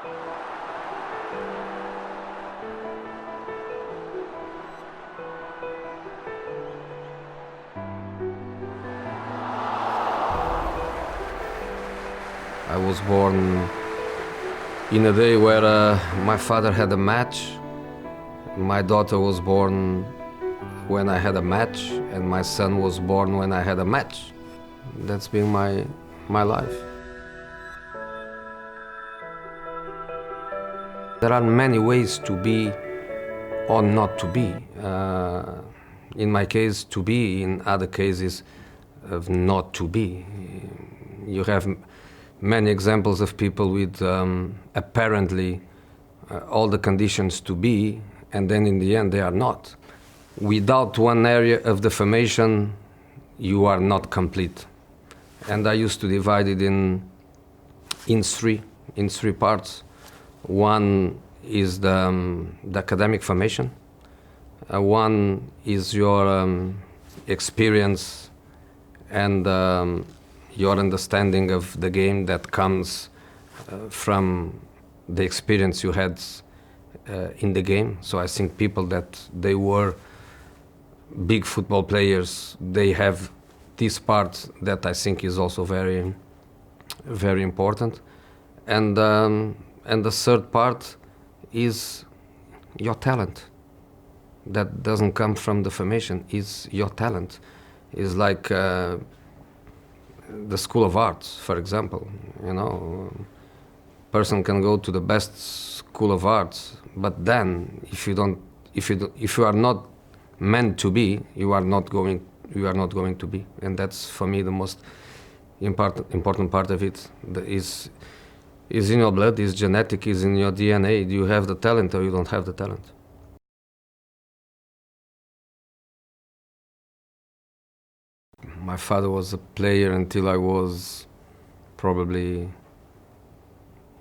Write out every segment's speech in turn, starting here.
I was born in a day where my father had a match. My daughter was born when I had a match, and my son was born when I had a match. That's been my life. There are many ways to be or not to be. In my case, to be. In other cases, of not to be. You have many examples of people with apparently all the conditions to be, and then in the end they are not. Without one area of the formation, you are not complete. And I used to divide it in three parts. One is the academic formation. One is your experience and your understanding of the game that comes from the experience you had in the game. So I think people that they were big football players, they have this part that I think is also very, very important. And the third part is your talent. That doesn't come from the formation, is your talent. It's like the School of Arts, for example. You know, person can go to the best School of Arts, but then if you are not meant to be, you are not going to be. And that's for me the most important part of it. Is in your blood, is genetic, is in your DNA. Do you have the talent or you don't have the talent? My father was a player until I was probably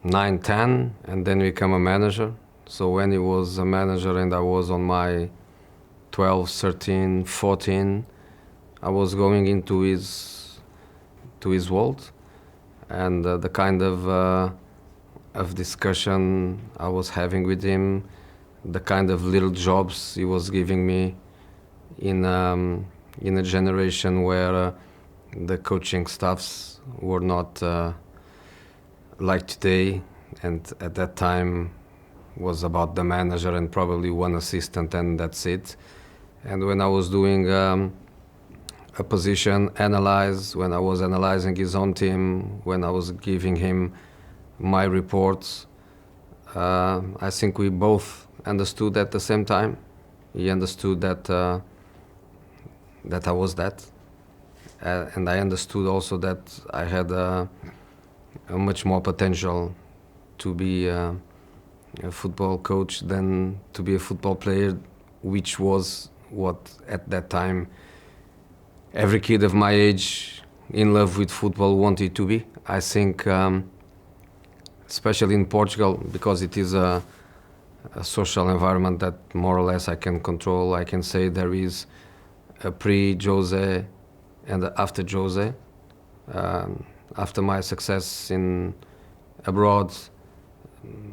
9, 10, and then became a manager. So when he was a manager and I was on my 12, 13, 14, I was going into his world, and the kind of discussion I was having with him, the kind of little jobs he was giving me in a generation where the coaching staffs were not like today, and at that time was about the manager and probably one assistant, and that's it. And when I was doing a position analyze, when I was analyzing his own team, when I was giving him my reports, I think we both understood at the same time. He understood that I was that, and I understood also that I had a much more potential to be a football coach than to be a football player, which was what at that time every kid of my age in love with football wanted to be. I think especially in Portugal, because it is a social environment that more or less I can control. I can say there is a pre-Jose and a after Jose. After my success in abroad,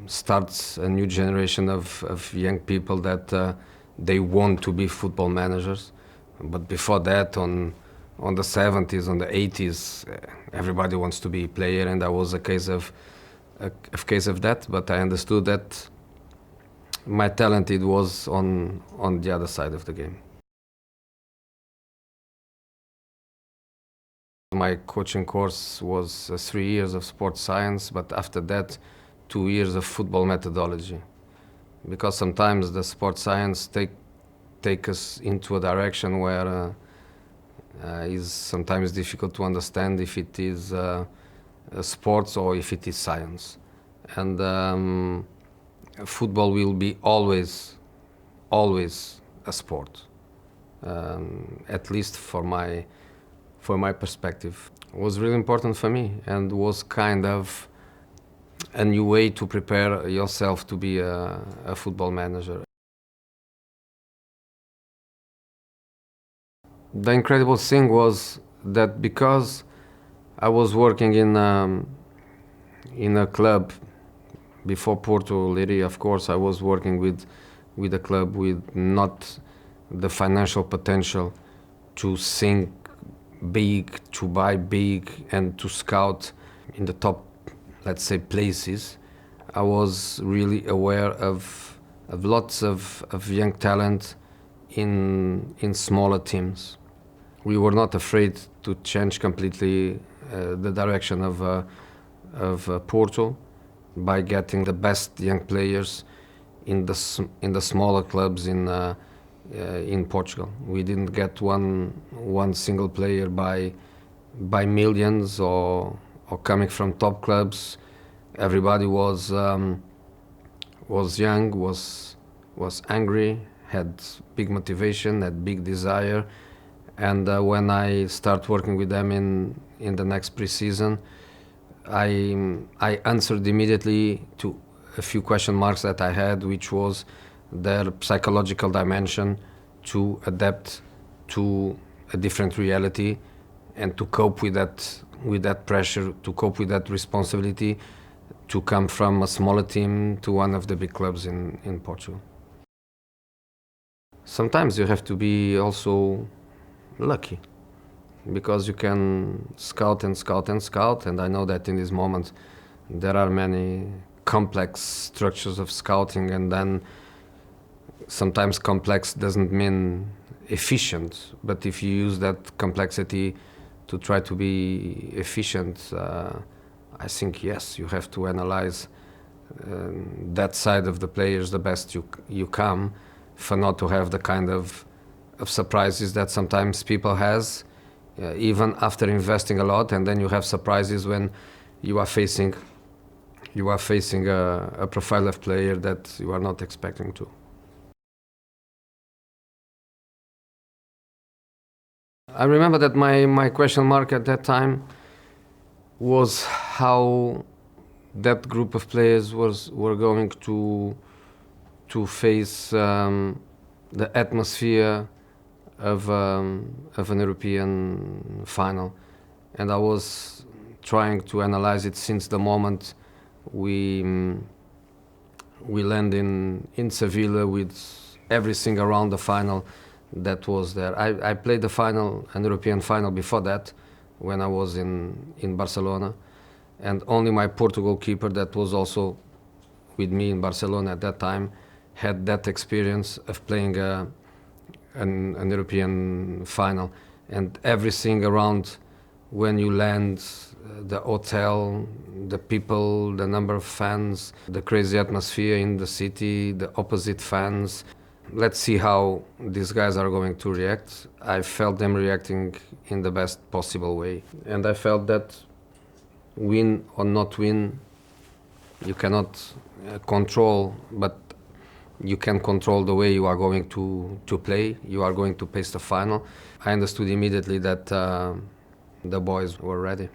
starts a new generation of young people that they want to be football managers. But before that, on the 70s, on the 80s, everybody wants to be a player, and I was a case of that. But I understood that my talent it was on the other side of the game. My coaching course was 3 years of sports science, but after that 2 years of football methodology, because sometimes the sports science take us into a direction where is sometimes difficult to understand if it is sports or if it is science. And football will be always a sport, at least for my perspective. It was really important for me and was kind of a new way to prepare yourself to be a football manager. The incredible thing was that because I was working in a club before Porto, Leiria, of course, I was working with a club with not the financial potential to think big, to buy big, and to scout in the top, let's say, places. I was really aware of lots of young talent in smaller teams. We were not afraid to change completely the direction of Porto by getting the best young players in the smaller clubs in Portugal. We didn't get one single player by millions or coming from top clubs. Everybody was young, was angry, had big motivation, had big desire, and when I start working with them in the next pre-season, I answered immediately to a few question marks that I had, which was their psychological dimension to adapt to a different reality and to cope with that pressure, to cope with that responsibility, to come from a smaller team to one of the big clubs in Portugal. Sometimes you have to be also lucky, because you can scout and scout and scout, and I know that in this moment there are many complex structures of scouting, and then sometimes complex doesn't mean efficient, but if you use that complexity to try to be efficient, I think yes, you have to analyze that side of the players the best you can, for not to have the kind of surprises that sometimes people has, even after investing a lot, and then you have surprises when you are facing a profile of player that you are not expecting to. I remember that my question mark at that time was how that group of players were going to face the atmosphere of an European final, and I was trying to analyze it since the moment we land in Sevilla, with everything around the final that was there. I played the final, an European final, before that, when I was in Barcelona, and only my Portugal keeper, that was also with me in Barcelona at that time, had that experience of playing an European final. And everything around, when you land, the hotel, the people, the number of fans, the crazy atmosphere in the city, the opposite fans. Let's see how these guys are going to react. I felt them reacting in the best possible way. And I felt that win or not win, you cannot control, but you can control the way you are going to play, you are going to pace the final. I understood immediately that the boys were ready.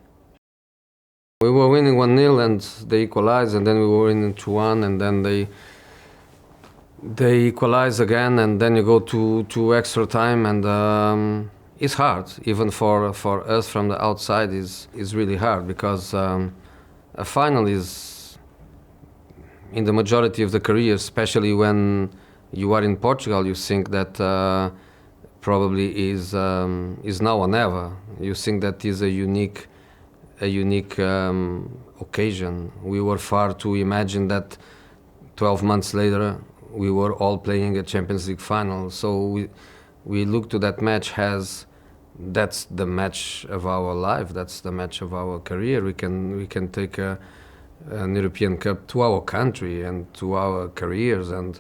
We were winning 1-0 and they equalized, and then we were winning 2-1, and then they equalize again, and then you go to extra time, and it's hard, even for us from the outside is really hard, because a final is, in the majority of the career, especially when you are in Portugal, you think that probably is now or never. You think that is a unique occasion. We were far to imagine that 12 months later we were all playing a Champions League final. So we look to that match as that's the match of our life, that's the match of our career. We can take an European Cup to our country and to our careers, and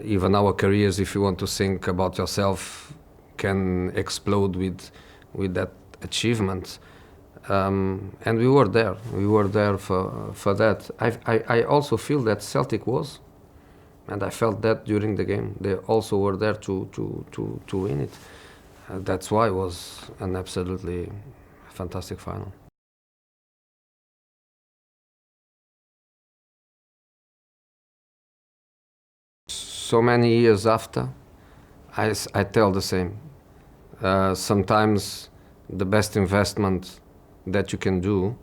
even our careers, if you want to think about yourself, can explode with that achievement. And we were there for that. I also feel that Celtic was, and I felt that during the game. They also were there to win it. That's why it was an absolutely fantastic final. So many years after, I tell the same. Sometimes the best investment that you can do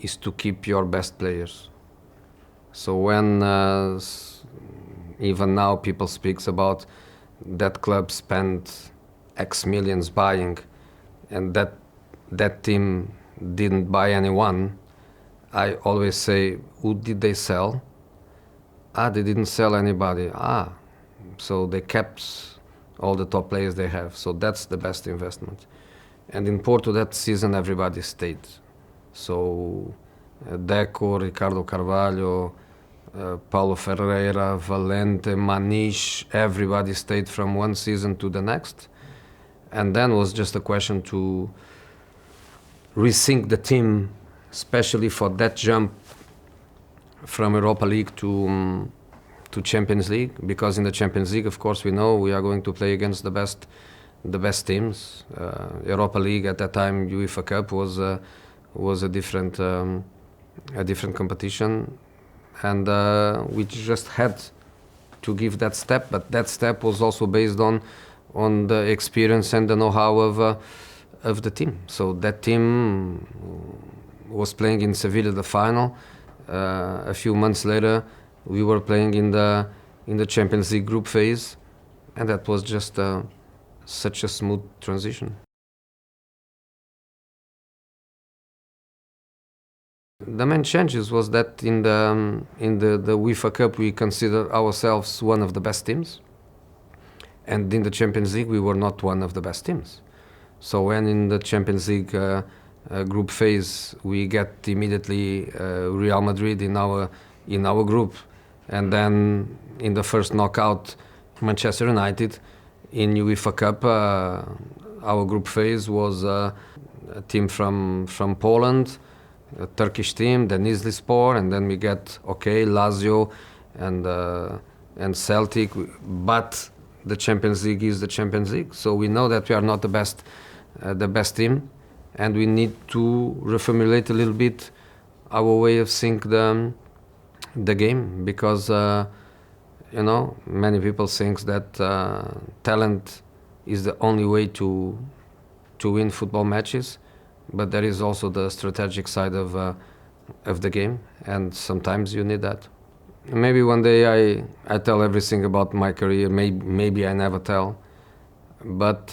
is to keep your best players. So when even now people speaks about that club spent X millions buying, and that team didn't buy anyone, I always say, who did they sell? They didn't sell anybody. So they kept all the top players they have. So that's the best investment. And in Porto that season everybody stayed. So Deco, Ricardo Carvalho, Paulo Ferreira, Valente, Maniche, everybody stayed from one season to the next. And then was just a question to resync the team, especially for that jump from Europa League to Champions League, because in the Champions League, of course, we know we are going to play against the best teams. Europa League at that time, UEFA Cup was a different competition, and we just had to give that step. But that step was also based on the experience and the know-how of the team. So that team was playing in Sevilla the final. A few months later, we were playing in the Champions League group phase, and that was just such a smooth transition. The main changes was that in the UEFA Cup we consider ourselves one of the best teams, and in the Champions League we were not one of the best teams. So when in the Champions League group phase we get immediately Real Madrid in our group, and then in the first knockout Manchester United. In UEFA Cup our group phase was a team from Poland, a Turkish team, then Izlispor, and then we get Lazio and Celtic, but the Champions League is the Champions League, so we know that we are not the best team, and we need to reformulate a little bit our way of seeing the game, because many people think that talent is the only way to win football matches, but there is also the strategic side of the game, and sometimes you need that. Maybe one day I tell everything about my career. Maybe I never tell, but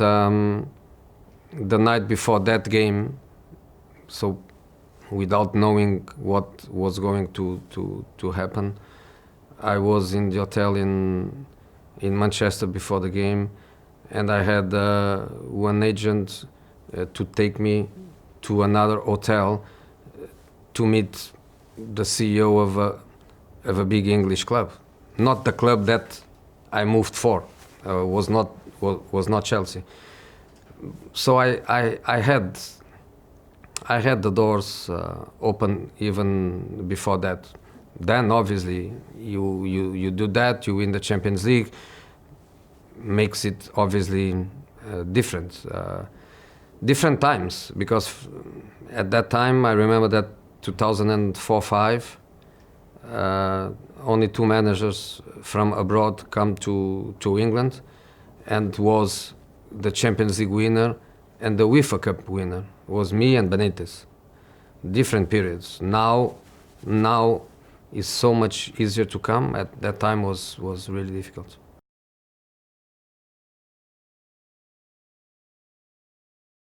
the night before that game, so without knowing what was going to happen, I was in the hotel in Manchester before the game, and I had one agent to take me to another hotel to meet the CEO of a big English club, not the club that I moved for, was not Chelsea. So I had the doors open even before that. Then obviously you do that, you win the Champions League, makes it obviously different times, because at that time I remember that 2004-05, only two managers from abroad come to England, and was the Champions League winner and the UEFA Cup winner was me and Benitez. Different periods. Now is so much easier to come. At that time was really difficult.